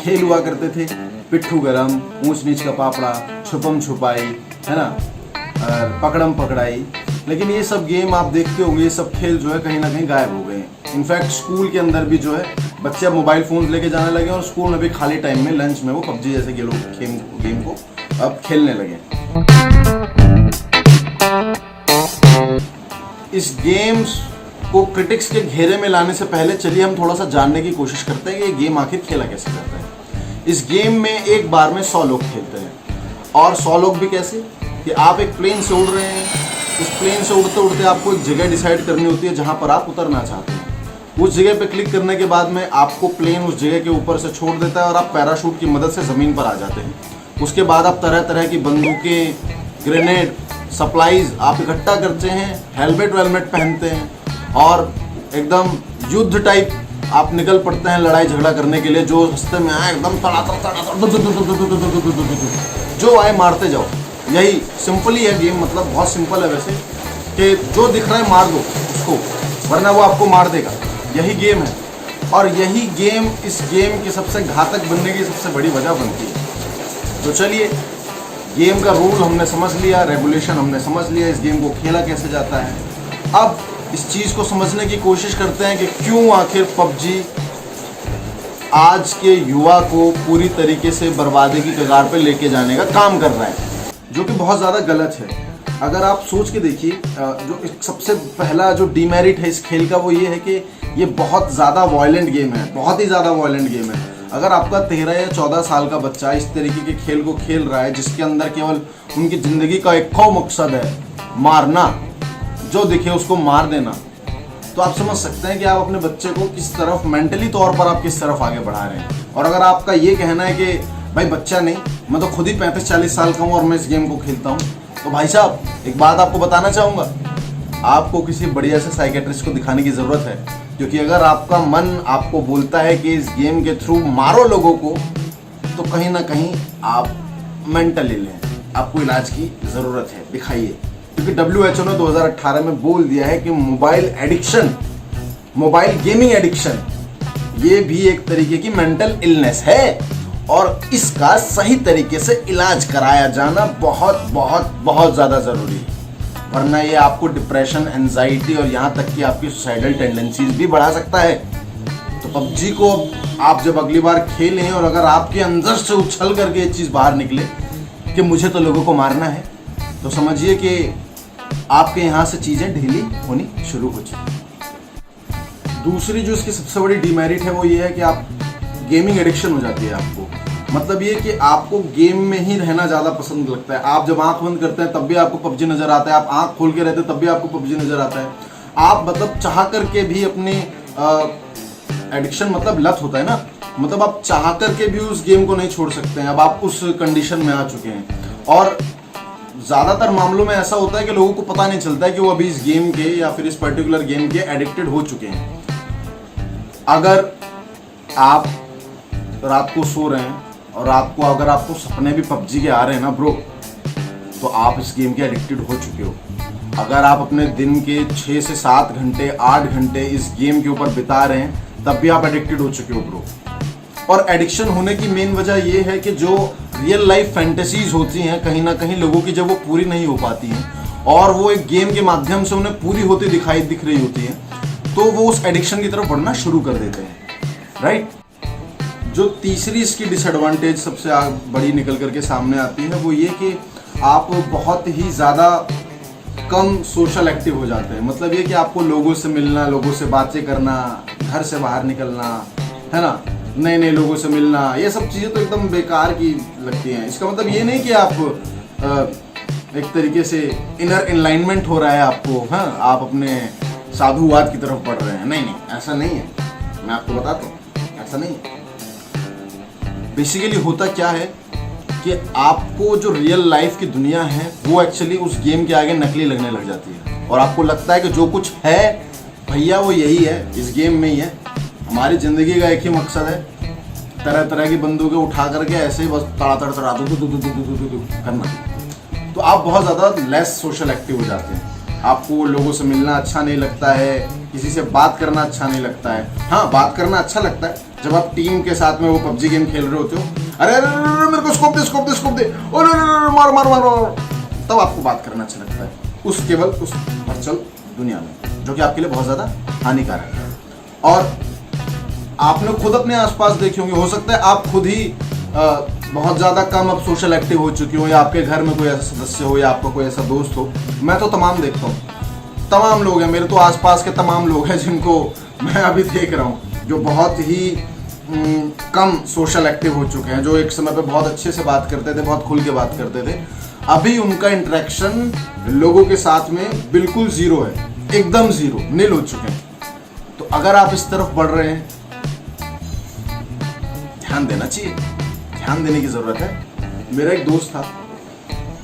खेल हुआ करते थे, पिट्ठू गरम, ऊंच नीच का पापड़ा, छुपम छुपाई, है ना, पकड़म पकड़ाई। लेकिन ये सब गेम आप देखते होंगे, ये सब खेल जो है कहीं ना कहीं गायब हो गए हैं। इनफैक्ट स्कूल के अंदर भी जो है बच्चे अब मोबाइल फोन लेके जाने लगे और स्कूल में भी खाली टाइम में लंच में वो पबजी जैसे गेम को अब खेलने लगे। इस गेम्स को क्रिटिक्स के घेरे में लाने से पहले चलिए हम थोड़ा सा जानने की कोशिश करते हैं कि ये गेम आखिर खेला कैसे जाता है। इस गेम में एक बार में 100 लोग खेलते हैं, और 100 लोग भी कैसे कि आप एक प्लेन से उड़ रहे हैं, उस प्लेन से उड़ते उड़ते आपको एक जगह डिसाइड करनी होती है जहाँ पर आप उतरना चाहते हैं। उस जगह पे क्लिक करने के बाद में आपको प्लेन उस जगह के ऊपर से छोड़ देता है और आप पैराशूट की मदद से ज़मीन पर आ जाते हैं। उसके बाद आप तरह तरह की बंदूकें, ग्रेनेड, सप्लाईज आप इकट्ठा करते हैं, हेलमेट वेलमेट पहनते हैं और एकदम युद्ध टाइप आप निकल पड़ते हैं लड़ाई झगड़ा करने के लिए। जो रास्ते में आए एकदम जो आए मारते जाओ। यही सिंपल ही है गेम, मतलब बहुत सिंपल है वैसे, कि जो दिख रहा है मार दो उसको, वरना वो आपको मार देगा। यही गेम है, और यही गेम इस गेम की सबसे घातक बनने की सबसे बड़ी वजह बनती है। तो चलिए, गेम का रूल हमने समझ लिया, रेगुलेशन हमने समझ लिया, इस गेम को खेला कैसे जाता है। अब इस चीज़ को समझने की कोशिश करते हैं कि क्यों आखिर पबजी आज के युवा को पूरी तरीके से बर्बादी की कगार पे लेके जाने का काम कर रहा है, जो कि बहुत ज़्यादा गलत है। अगर आप सोच के देखिए, जो सबसे पहला जो डीमेरिट है इस खेल का वो ये है कि ये बहुत ज़्यादा वायलेंट गेम है, बहुत ही ज़्यादा वायलेंट गेम है। अगर आपका 13 या 14 साल का बच्चा इस तरीके के खेल को खेल रहा है जिसके अंदर केवल उनकी ज़िंदगी का एक मकसद है मारना, जो दिखे उसको मार देना, तो आप समझ सकते हैं कि आप अपने बच्चे को किस तरफ मेंटली तौर पर आप किस तरफ आगे बढ़ा रहे हैं। और अगर आपका ये कहना है कि भाई बच्चा नहीं, मैं तो खुद ही 35-40 साल का हूँ और मैं इस गेम को खेलता हूँ, तो भाई साहब एक बात आपको बताना चाहूँगा, आपको किसी बढ़िया से साइकेट्रिस्ट को दिखाने की ज़रूरत है। क्योंकि अगर आपका मन आपको बोलता है कि इस गेम के थ्रू मारो लोगों को, तो कहीं ना कहीं आप मेंटली लें, आपको इलाज की ज़रूरत है, दिखाइए। क्योंकि WHO ने 2018 में बोल दिया है कि mobile addiction, mobile gaming addiction, ये भी एक तरीके की मेंटल इलनेस है और इसका सही तरीके से इलाज कराया जाना बहुत बहुत बहुत ज़्यादा ज़रूरी है। वरना ये आपको डिप्रेशन, एंजाइटी और यहाँ तक कि आपकी सुसाइडल टेंडेंसीज भी बढ़ा सकता है। तो पबजी को आप जब अगली बार खेलें और अगर आपके अंदर से उछल करके ये चीज़ बाहर निकले कि मुझे तो लोगों को मारना है, तो समझिए कि आपके यहाँ से चीज़ें ढीली होनी शुरू हो चुकी। दूसरी जो इसकी सबसे बड़ी डिमेरिट है वो ये है कि आप गेमिंग एडिक्शन हो जाती है आपको। मतलब ये कि आपको गेम में ही रहना ज़्यादा पसंद लगता है। आप जब आंख बंद करते हैं तब भी आपको पबजी नज़र आता है, आप आंख खोल के रहते हैं तब भी आपको पबजी नज़र आता है। आप मतलब चाह करके भी अपनी एडिक्शन, मतलब लत होता है ना, मतलब आप चाह करके भी उस गेम को नहीं छोड़ सकते हैं। अब आप उस कंडीशन में आ चुके हैं और ज़्यादातर मामलों में ऐसा होता है कि लोगों को पता नहीं चलता है कि वो अभी इस गेम के या फिर इस पर्टिकुलर गेम के एडिक्टेड हो चुके हैं। अगर आप रात को सो रहे हैं और अगर आपको सपने भी पबजी के आ रहे हैं ना ब्रो, तो आप इस गेम के एडिक्टेड हो चुके हो। अगर आप अपने दिन के 6 से 7 घंटे, 8 घंटे इस गेम के ऊपर बिता रहे हैं, तब भी आप एडिक्टेड हो चुके हो ब्रो। और एडिक्शन होने की मेन वजह ये है कि जो रियल लाइफ फैंटेसीज होती हैं कहीं ना कहीं लोगों की, जब वो पूरी नहीं हो पाती हैं और वो एक गेम के माध्यम से उन्हें पूरी होती दिख रही होती है, तो वो उस एडिक्शन की तरफ बढ़ना शुरू कर देते हैं, राइट। जो तीसरी इसकी डिसएडवांटेज सबसे बड़ी निकल करके सामने आती है वो ये कि आप बहुत ही ज़्यादा कम सोशल एक्टिव हो जाते हैं। मतलब ये कि आपको लोगों से मिलना, लोगों से बातें करना, घर से बाहर निकलना, है ना, नए नए लोगों से मिलना, ये सब चीज़ें तो एकदम बेकार की लगती हैं। इसका मतलब ये नहीं कि आप एक तरीके से इनर एनलाइनमेंट हो रहा है आपको, हाँ, आप अपने साधुवाद की तरफ बढ़ रहे हैं, नहीं, ऐसा नहीं है। मैं आपको बताता हूँ, ऐसा नहीं है। बेसिकली होता क्या है कि आपको जो रियल लाइफ की दुनिया है वो एक्चुअली उस गेम के आगे नकली लगने लग जाती है और आपको लगता है कि जो कुछ है भैया वो यही है, इस गेम में ही है। हमारी ज़िंदगी का एक ही मकसद है, तरह तरह की बंदूकें उठा करके ऐसे ही बस तड़ातड़ करना। तो आप बहुत ज़्यादा लेस सोशल एक्टिव हो जाते हैं। आपको लोगों से मिलना अच्छा नहीं लगता है, किसी से बात करना अच्छा नहीं लगता है। हाँ, बात करना अच्छा लगता है, जब आप टीम के साथ में वो पबजी गेम खेल रहे होते हो, अरे अरे अरे मेरे को स्कोप दे स्कोप दे स्कोप दे, अरे अरे मार मार मार मार, तब आपको बात करना अच्छा लगता है उस केवल उस वर्चुअल दुनिया में, जो कि आपके लिए बहुत ज़्यादा हानिकारक है। और आपने खुद अपने आसपास देखे होंगे, हो सकता है आप खुद ही बहुत ज़्यादा कम अब सोशल एक्टिव हो चुके हो, या आपके घर में कोई ऐसा सदस्य हो, या आपका कोई ऐसा दोस्त हो। मैं तो तमाम देखता हूँ, तमाम लोग हैं मेरे तो आसपास के तमाम लोग हैं जिनको मैं अभी देख रहा हूँ, जो बहुत ही कम सोशल एक्टिव हो चुके हैं, जो एक समय पे बहुत अच्छे से बात करते थे, बहुत खुल के बात करते थे। अभी उनका इंटरेक्शन लोगों के साथ में बिल्कुल ज़ीरो है, एकदम ज़ीरो, नील हो चुके हैं। तो अगर आप इस तरफ बढ़ रहे हैं, ध्यान देना चाहिए, ध्यान देने की ज़रूरत है। मेरा एक दोस्त था,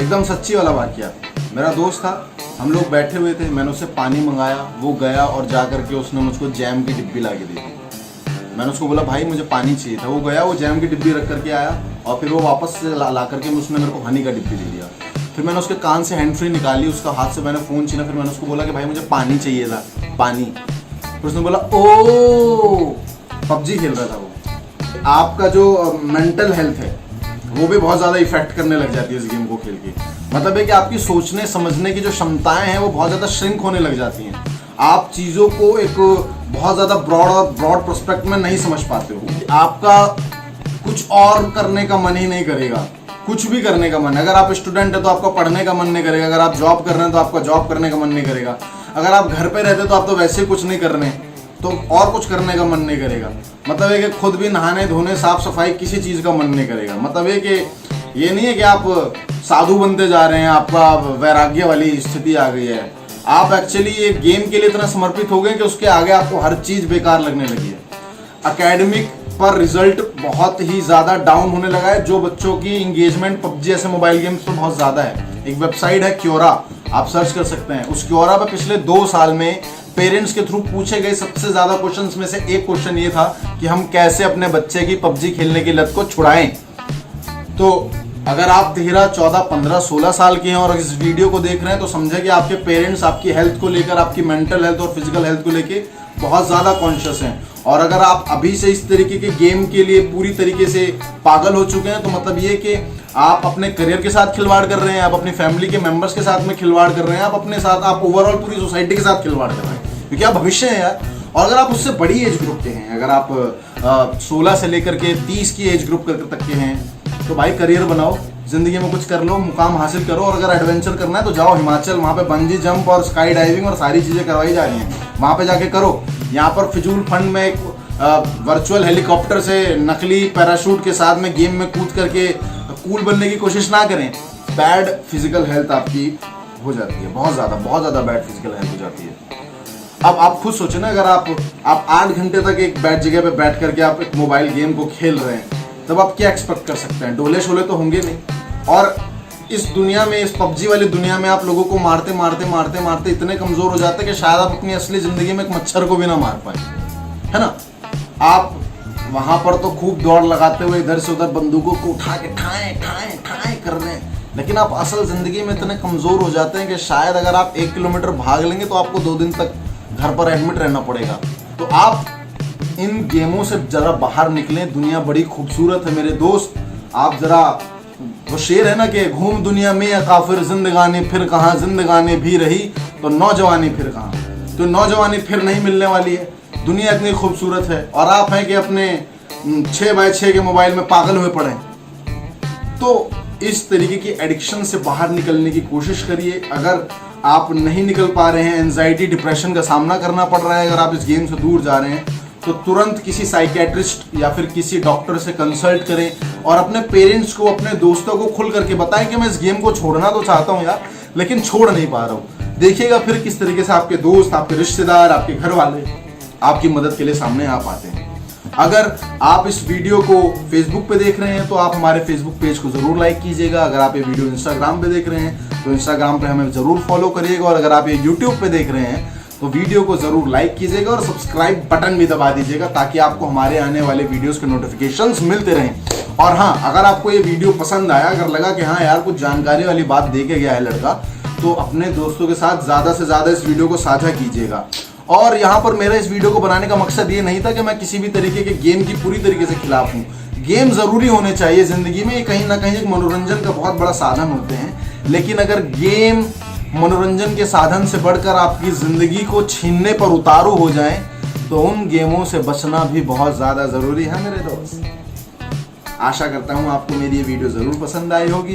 एकदम सच्ची वाला वाकया, मेरा दोस्त था, हम लोग बैठे हुए थे, मैंने उससे पानी मंगाया, वो गया और जा करके उसने मुझको जैम की डिब्बी ला के दी थी। मैंने उसको बोला भाई मुझे पानी चाहिए था, वो गया, वो जैम की डिब्बी रख करके आया, और फिर वो वापस से ला करके उसने मेरे को हनी का डिब्बी दे दिया। फिर मैंने उसके कान से हैंड फ्री निकाली, उसका हाथ से मैंने फ़ोन छीना, फिर मैंने उसको बोला कि भाई मुझे पानी चाहिए था, पानी। फिर उसने बोला ओ, पबजी खेल रहा था वो। आपका जो मेंटल हेल्थ है वो भी बहुत ज़्यादा इफेक्ट करने लग जाती है इस गेम को खेल के। मतलब है कि आपकी सोचने समझने की जो क्षमताएं हैं वो बहुत ज़्यादा श्रिंक होने लग जाती हैं। आप चीज़ों को एक बहुत ज़्यादा ब्रॉड प्रोस्पेक्ट में नहीं समझ पाते हो। आपका कुछ और करने का मन ही नहीं करेगा, कुछ भी करने का मन। अगर आप स्टूडेंट है तो आपका पढ़ने का मन नहीं करेगा, अगर आप जॉब कर रहे हैं तो आपका जॉब करने का मन नहीं करेगा, अगर आप घर पे रहते तो आप तो वैसे कुछ नहीं कर रहे हैं तो और कुछ करने का मन नहीं करेगा। मतलब है कि खुद भी नहाने धोने साफ सफाई किसी चीज़ का मन नहीं करेगा। मतलब है कि ये नहीं है कि आप साधु बनते जा रहे हैं, आपका वैराग्य वाली स्थिति आ गई है। आप एक्चुअली ये गेम के लिए इतना समर्पित हो गए कि उसके आगे आपको हर चीज़ बेकार लगने लगी है। एकेडमिक पर रिजल्ट बहुत ही ज़्यादा डाउन होने लगा है। जो बच्चों की इंगेजमेंट पबजी ऐसे मोबाइल गेम्स पर बहुत ज़्यादा है, एक वेबसाइट है क्योरा, आप सर्च कर सकते हैं। उस क्योरा पर पिछले 2 साल में पेरेंट्स के थ्रू पूछे गए सबसे ज़्यादा क्वेश्चंस में से एक क्वेश्चन ये था कि हम कैसे अपने बच्चे की पबजी खेलने की लत को छुड़ाएं। तो अगर आप 13, 14, 15, 16 साल के हैं और इस वीडियो को देख रहे हैं तो समझे कि आपके पेरेंट्स आपकी हेल्थ को लेकर, आपकी मेंटल हेल्थ और फिजिकल हेल्थ को लेकर बहुत ज़्यादा कॉन्शियस हैं। और अगर आप अभी से इस तरीके के गेम के लिए पूरी तरीके से पागल हो चुके हैं तो मतलब ये कि आप अपने करियर के साथ खिलवाड़ कर रहे हैं, आप अपनी फैमिली के मेंबर्स के साथ में खिलवाड़ कर रहे हैं, आप अपने साथ, आप ओवरऑल पूरी सोसाइटी के साथ खिलवाड़ कर रहे हैं, क्योंकि आप भविष्य है यार। और अगर आप उससे बड़ी एज ग्रुप के हैं, अगर आप 16 से लेकर के 30 की एज ग्रुप तक के हैं तो भाई करियर बनाओ, जिंदगी में कुछ कर लो, मुकाम हासिल करो। और अगर एडवेंचर करना है तो जाओ हिमाचल, वहाँ पे बंजी जंप और स्काई डाइविंग और सारी चीज़ें करवाई जा रही हैं, वहाँ पे जाके करो। यहाँ पर फिजूल फंड में एक वर्चुअल हेलीकॉप्टर से नकली पैराशूट के साथ में गेम में कूद करके कूल बनने की कोशिश ना करें। बैड फिजिकल हेल्थ आपकी हो जाती है, बहुत ज़्यादा बैड फिजिकल हेल्थ हो जाती है। अब आप खुद सोचें ना, अगर आप 8 घंटे तक एक जगह पे बैठ करके आप एक मोबाइल गेम को खेल रहे हैं तब आप क्या एक्सपेक्ट कर सकते हैं? डोले शोले तो होंगे नहीं। और इस दुनिया में, इस पबजी वाली दुनिया में आप लोगों को मारते मारते मारते मारते इतने कमज़ोर हो जाते हैं कि शायद आप अपनी असली ज़िंदगी में एक मच्छर को भी ना मार पाए, है ना। आप वहाँ पर तो खूब दौड़ लगाते हुए इधर से उधर बंदूकों को उठा के ठाएं ठाएं ठाएं कर रहे हैं, लेकिन आप असल ज़िंदगी में इतने कमज़ोर हो जाते हैं कि शायद अगर आप 1 किलोमीटर भाग लेंगे तो आपको 2 दिन तक घर पर एडमिट रहना पड़ेगा। तो आप इन गेमों से ज़रा बाहर निकलें, दुनिया बड़ी खूबसूरत है मेरे दोस्त। आप ज़रा, वो शेर है ना कि घूम दुनिया में या काफिर, जिंदगानी फिर कहाँ, जिंदगानी भी रही तो नौजवानी फिर कहाँ। तो नौजवानी फिर नहीं मिलने वाली है, दुनिया इतनी खूबसूरत है और आप हैं कि अपने 6x6 के मोबाइल में पागल हुए पड़े। तो इस तरीके की एडिक्शन से बाहर निकलने की कोशिश करिए। अगर आप नहीं निकल पा रहे हैं, एंजाइटी डिप्रेशन का सामना करना पड़ रहा है, अगर आप इस गेम से दूर जा रहे हैं तो तुरंत किसी साइकेट्रिस्ट या फिर किसी डॉक्टर से कंसल्ट करें और अपने पेरेंट्स को, अपने दोस्तों को खुल करके बताएं कि मैं इस गेम को छोड़ना तो चाहता हूँ यार, लेकिन छोड़ नहीं पा रहा हूँ। देखिएगा फिर किस तरीके से आपके दोस्त, आपके रिश्तेदार, आपके घर वाले आपकी मदद के लिए सामने आ पाते हैं। अगर आप इस वीडियो को फेसबुक पे देख रहे हैं तो आप हमारे फेसबुक पेज को ज़रूर लाइक कीजिएगा। अगर आप ये वीडियो इंस्टाग्राम पे देख रहे हैं तो इंस्टाग्राम पे हमें ज़रूर फॉलो करिएगा। और अगर आप ये यूट्यूब पे देख रहे हैं तो वीडियो को ज़रूर लाइक कीजिएगा और सब्सक्राइब बटन भी दबा दीजिएगा ताकि आपको हमारे आने वाले वीडियोस के नोटिफिकेशंस मिलते रहें। और हाँ, अगर आपको ये वीडियो पसंद आया, अगर लगा कि हाँ यार कुछ जानकारी वाली बात दे के गया है लड़का, तो अपने दोस्तों के साथ ज़्यादा से ज़्यादा इस वीडियो को साझा कीजिएगा। और यहाँ पर मेरा इस वीडियो को बनाने का मकसद ये नहीं था कि मैं किसी भी तरीके के गेम की पूरी तरीके से खिलाफ हूँ। गेम जरूरी होने चाहिए जिंदगी में, ये कहीं ना कहीं एक मनोरंजन का बहुत बड़ा साधन होते हैं, लेकिन अगर गेम मनोरंजन के साधन से बढ़कर आपकी जिंदगी को छीनने पर उतारू हो जाए तो उन गेमों से बचना भी बहुत ज्यादा जरूरी है मेरे दोस्त। आशा करता हूँ आपको मेरी ये वीडियो जरूर पसंद आई होगी।